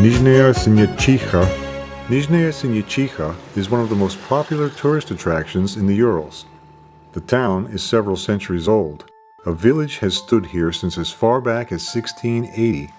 Nizhnyaya Sinyachikha. Nizhnyaya Sinyachikha is one of the most popular tourist attractions in the Urals. The town is several centuries old. A village has stood here since as far back as 1680.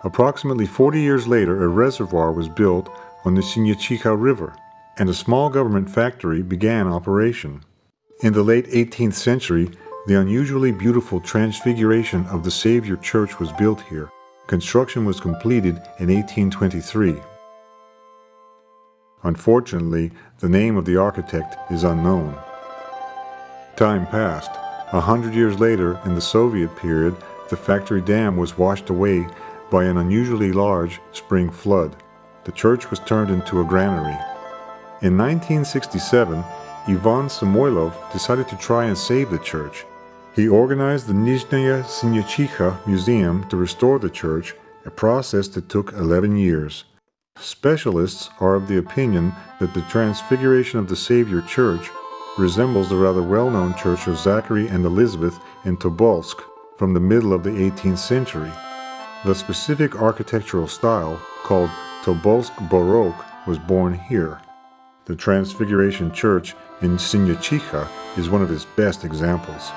Approximately 40 years later, a reservoir was built on the Sinyachikha River, and a small government factory began operation. In the late 18th century, the unusually beautiful Transfiguration of the Savior Church was built here. Construction was completed in 1823. Unfortunately, the name of the architect is unknown. Time passed. 100 years later, in the Soviet period, the factory dam was washed away by an unusually large spring flood. The church was turned into a granary. In 1967, Ivan Samoylov decided to try and save the church. He organized the Nizhnyaya Sinyachikha Museum to restore the church, a process that took 11 years. Specialists are of the opinion that the Transfiguration of the Savior Church resembles the rather well-known church of Zachary and Elizabeth in Tobolsk from the middle of the 18th century. The specific architectural style, called Tobolsk Baroque, was born here. The Transfiguration Church in Sinyachikha is one of its best examples.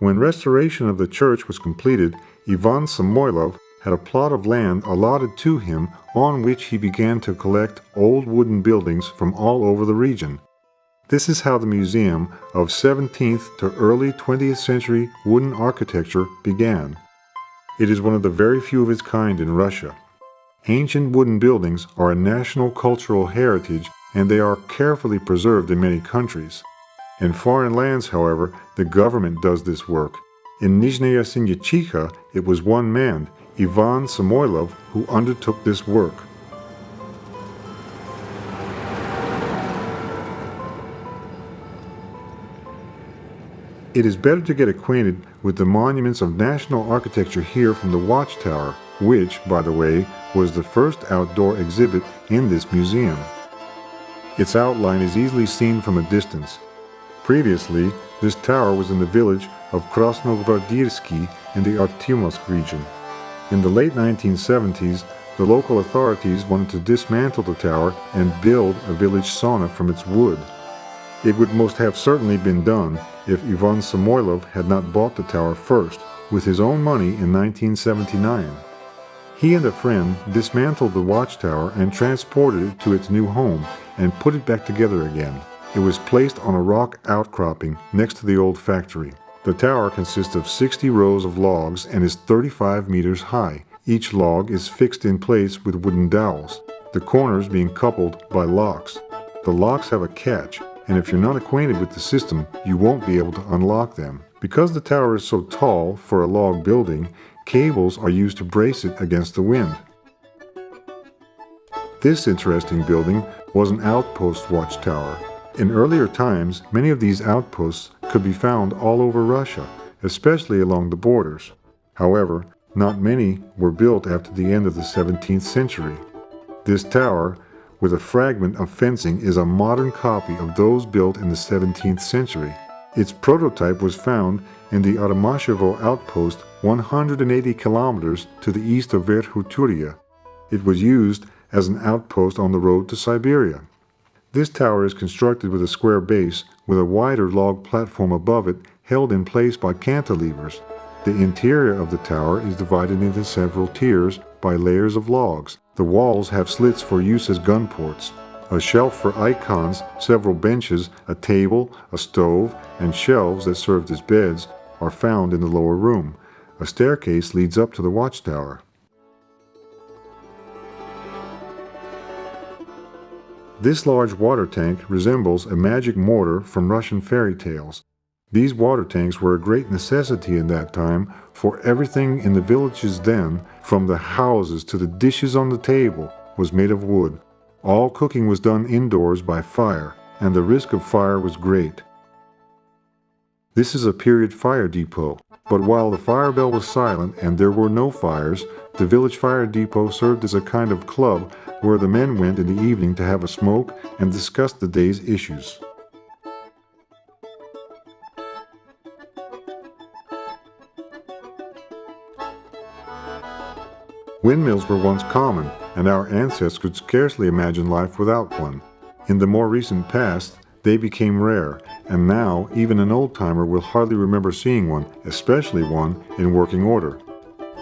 When restoration of the church was completed, Ivan Samoylov had a plot of land allotted to him on which he began to collect old wooden buildings from all over the region. This is how the museum of 17th to early 20th century wooden architecture began. It is one of the very few of its kind in Russia. Ancient wooden buildings are a national cultural heritage, and they are carefully preserved in many countries. In foreign lands, however, the government does this work. In Nizhnyaya Sinyachikha, it was one man, Ivan Samoylov, who undertook this work. It is better to get acquainted with the monuments of national architecture here from the Watchtower, which, by the way, was the first outdoor exhibit in this museum. Its outline is easily seen from a distance. Previously, this tower was in the village of Krasnogvardirsky in the Artyomovsk region. In the late 1970s, the local authorities wanted to dismantle the tower and build a village sauna from its wood. It would most have certainly been done if Ivan Samoylov had not bought the tower first, with his own money in 1979. He and a friend dismantled the watchtower and transported it to its new home and put it back together again. It was placed on a rock outcropping next to the old factory. The tower consists of 60 rows of logs and is 35 meters high. Each log is fixed in place with wooden dowels, the corners being coupled by locks. The locks have a catch, and if you're not acquainted with the system, you won't be able to unlock them. Because the tower is so tall for a log building, cables are used to brace it against the wind. This interesting building was an outpost watchtower. In earlier times, many of these outposts could be found all over Russia, especially along the borders. However, not many were built after the end of the 17th century. This tower, with a fragment of fencing, is a modern copy of those built in the 17th century. Its prototype was found in the Aramashevo outpost 180 kilometers to the east of Verkhuturya. It was used as an outpost on the road to Siberia. This tower is constructed with a square base with a wider log platform above it held in place by cantilevers. The interior of the tower is divided into several tiers by layers of logs. The walls have slits for use as gun ports. A shelf for icons, several benches, a table, a stove, and shelves that served as beds are found in the lower room. A staircase leads up to the watchtower. This large water tank resembles a magic mortar from Russian fairy tales. These water tanks were a great necessity in that time, for everything in the villages then, from the houses to the dishes on the table, was made of wood. All cooking was done indoors by fire, and the risk of fire was great. This is a period fire depot, but while the fire bell was silent and there were no fires, the village fire depot served as a kind of club where the men went in the evening to have a smoke and discuss the day's issues. Windmills were once common, and our ancestors could scarcely imagine life without one. In the more recent past, they became rare, and now even an old-timer will hardly remember seeing one, especially one in working order.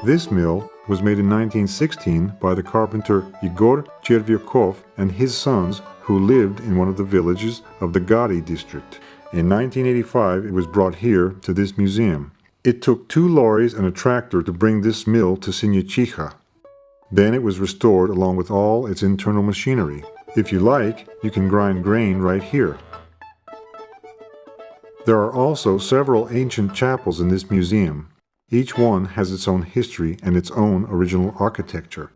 This mill was made in 1916 by the carpenter Igor Chervyakov and his sons, who lived in one of the villages of the Gadi district. In 1985, it was brought here to this museum. It took 2 lorries and a tractor to bring this mill to Sinyachikha. Then it was restored along with all its internal machinery. If you like, you can grind grain right here. There are also several ancient chapels in this museum. Each one has its own history and its own original architecture.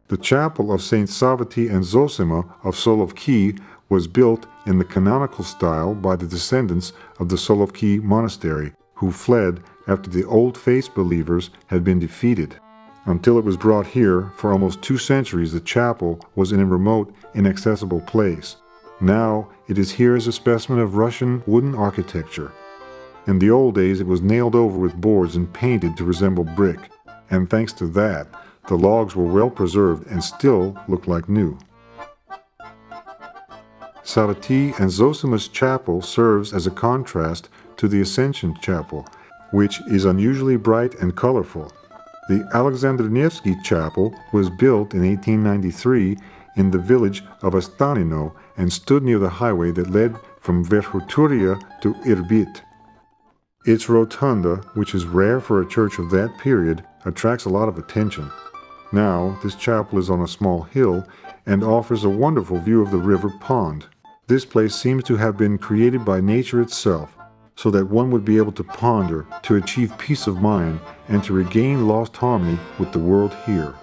The chapel of Saints Savati and Zosima of Solovki was built in the canonical style by the descendants of the Solovki monastery, who fled after the Old Faith believers had been defeated. Until it was brought here, for almost 2 centuries the chapel was in a remote, inaccessible place. Now it is here as a specimen of Russian wooden architecture. In the old days it was nailed over with boards and painted to resemble brick, and thanks to that, the logs were well preserved and still look like new. Savati and Zosima's chapel serves as a contrast to the Ascension Chapel, which is unusually bright and colorful. The Alexander Nevsky Chapel was built in 1893 in the village of Astanino and stood near the highway that led from Verkhoturya to Irbit. Its rotunda, which is rare for a church of that period, attracts a lot of attention. Now, this chapel is on a small hill and offers a wonderful view of the river pond. This place seems to have been created by nature itself, so that one would be able to ponder, to achieve peace of mind, and to regain lost harmony with the world here.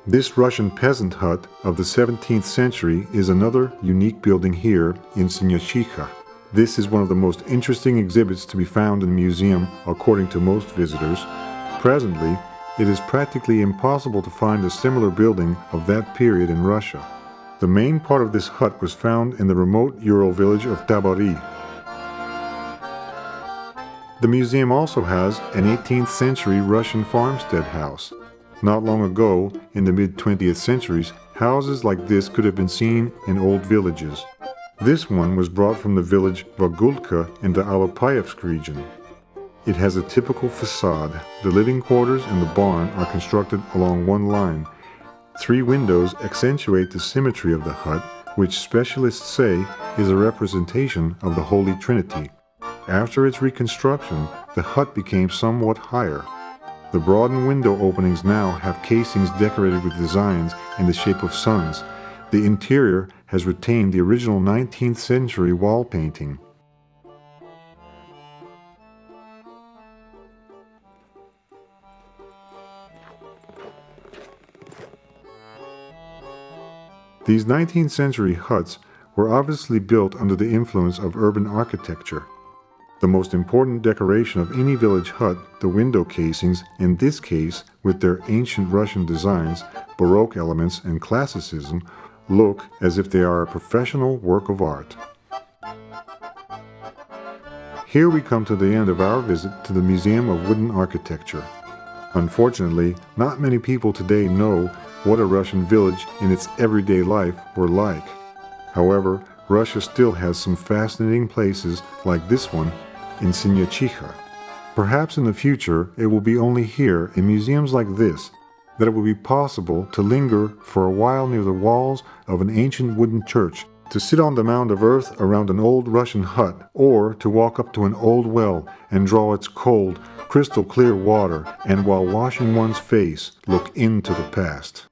This Russian peasant hut of the 17th century is another unique building here in Sinyachikha. This is one of the most interesting exhibits to be found in the museum, according to most visitors. Presently, it is practically impossible to find a similar building of that period in Russia. The main part of this hut was found in the remote Ural village of Tabary. The museum also has an 18th century Russian farmstead house. Not long ago, in the mid-20th centuries, houses like this could have been seen in old villages. This one was brought from the village Vagulka in the Alopayevsk region. It has a typical facade. The living quarters and the barn are constructed along one line. 3 windows accentuate the symmetry of the hut, which specialists say is a representation of the Holy Trinity. After its reconstruction, the hut became somewhat higher. The broadened window openings now have casings decorated with designs in the shape of suns. The interior has retained the original 19th century wall painting. These 19th century huts were obviously built under the influence of urban architecture. The most important decoration of any village hut, the window casings, in this case with their ancient Russian designs, Baroque elements, and classicism, look as if they are a professional work of art. Here we come to the end of our visit to the Museum of Wooden Architecture. Unfortunately, not many people today know what a Russian village in its everyday life were like. However, Russia still has some fascinating places like this one in Sinyachikha. Perhaps in the future it will be only here in museums like this that it will be possible to linger for a while near the walls of an ancient wooden church, to sit on the mound of earth around an old Russian hut, or to walk up to an old well and draw its cold, crystal clear water, and while washing one's face, look into the past.